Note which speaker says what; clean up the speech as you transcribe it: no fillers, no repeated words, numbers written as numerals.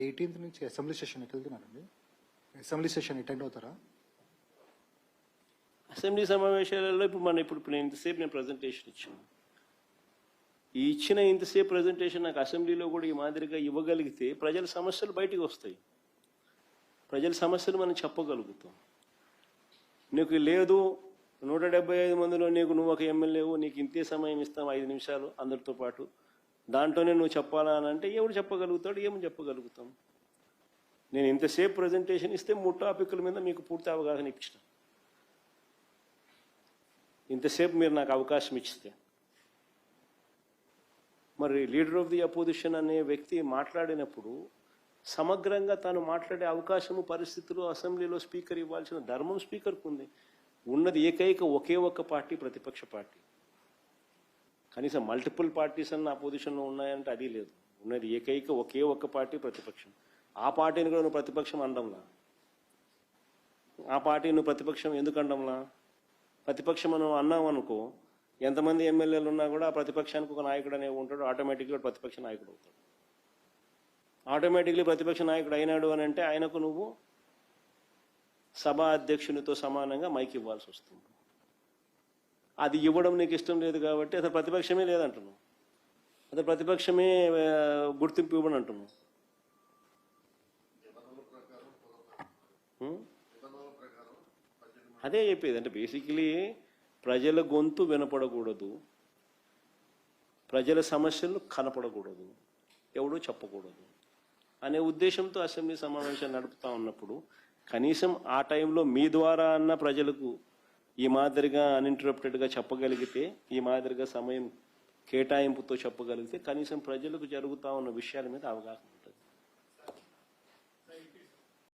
Speaker 1: 18th నుంచి assembly session ఎట్లా వెళ్తున్నారండి? అసెంబ్లీ సెషన్ అటెండ్ అవుతారా?
Speaker 2: అసెంబ్లీ సమావేశాలలో ఇప్పుడు నేను ఇంతసేపు ప్రజెంటేషన్ ఇచ్చాను. ఈ ఇచ్చిన ఇంతసేపు ప్రజెంటేషన్ నాకు అసెంబ్లీలో కూడా ఈ మాదిరిగా ఇవ్వగలిగితే ప్రజల సమస్యలు బయటికి వస్తాయి. ప్రజల సమస్యలు మనం చెప్పగలుగుతాం. నీకు లేదు 175 మందిలో నువ్వు ఒక ఎమ్మెల్యేవు, నీకు ఇంతే సమయం ఇస్తాం 5 నిమిషాలు అందరితో పాటు, దాంట్లోనే నువ్వు చెప్పాలా అని అంటే ఎవడు చెప్పగలుగుతాడు? ఏమని చెప్పగలుగుతాం? నేను ఇంతసేపు ప్రజెంటేషన్ ఇస్తే 3 టాపిక్ల మీద మీకు పూర్తి అవగాహన ఇచ్చిన. ఇంతసేపు మీరు నాకు అవకాశం ఇచ్చితే మరి లీడర్ ఆఫ్ ది అపోజిషన్ అనే వ్యక్తి మాట్లాడినప్పుడు సమగ్రంగా తాను మాట్లాడే అవకాశము, పరిస్థితులు అసెంబ్లీలో స్పీకర్ ఇవ్వాల్సిన ధర్మం స్పీకర్కు ఉంది. ఉన్నది ఏకైక ఒకే ఒక్క పార్టీ, ప్రతిపక్ష పార్టీ. కనీసం మల్టిపుల్ పార్టీస్ అన్న అపోజిషన్లో ఉన్నాయంటే అది లేదు. ఉన్నది ఏకైక ఒకే ఒక్క పార్టీ, ప్రతిపక్షం. ఆ పార్టీని కూడా నువ్వు ప్రతిపక్షం అనడంలా. ఆ పార్టీ నువ్వు ప్రతిపక్షం ఎందుకు అనడంలా? ప్రతిపక్షం నువ్వు అన్నావు అనుకో, ఎంతమంది ఎమ్మెల్యేలు ఉన్నా కూడా ఆ ప్రతిపక్షానికి ఒక నాయకుడు అనేవి ఉంటాడు, ఆటోమేటిక్గా ప్రతిపక్ష నాయకుడు అవుతాడు. ఆటోమేటిక్లీ ప్రతిపక్ష నాయకుడు అయినాడు అని అంటే ఆయనకు నువ్వు సభా అధ్యక్షునితో సమానంగా మైక్ ఇవ్వాల్సి వస్తుంది. అది ఇవ్వడం నీకు ఇష్టం లేదు కాబట్టి అసలు ప్రతిపక్షమే లేదంటున్నావు, అసలు ప్రతిపక్షమే గుర్తింపు ఇవ్వని అంటున్నావు. అదే చెప్పేది. అంటే బేసికలీ ప్రజల గొంతు వినపడకూడదు, ప్రజల సమస్యలు కనపడకూడదు, ఎవడో చెప్పకూడదు అనే ఉద్దేశంతో అసెంబ్లీ సమావేశాలు నడుపుతా ఉన్నప్పుడు కనీసం ఆ టైంలో మీ ద్వారా అన్న ప్రజలకు ఈ మాదిరిగా అన్ఇంటరప్టెడ్గా చెప్పగలిగితే, ఈ మాదిరిగా సమయం కేటాయింపుతో చెప్పగలిగితే కనీసం ప్రజలకు జరుగుతూ ఉన్న విషయాల మీద అవగాహన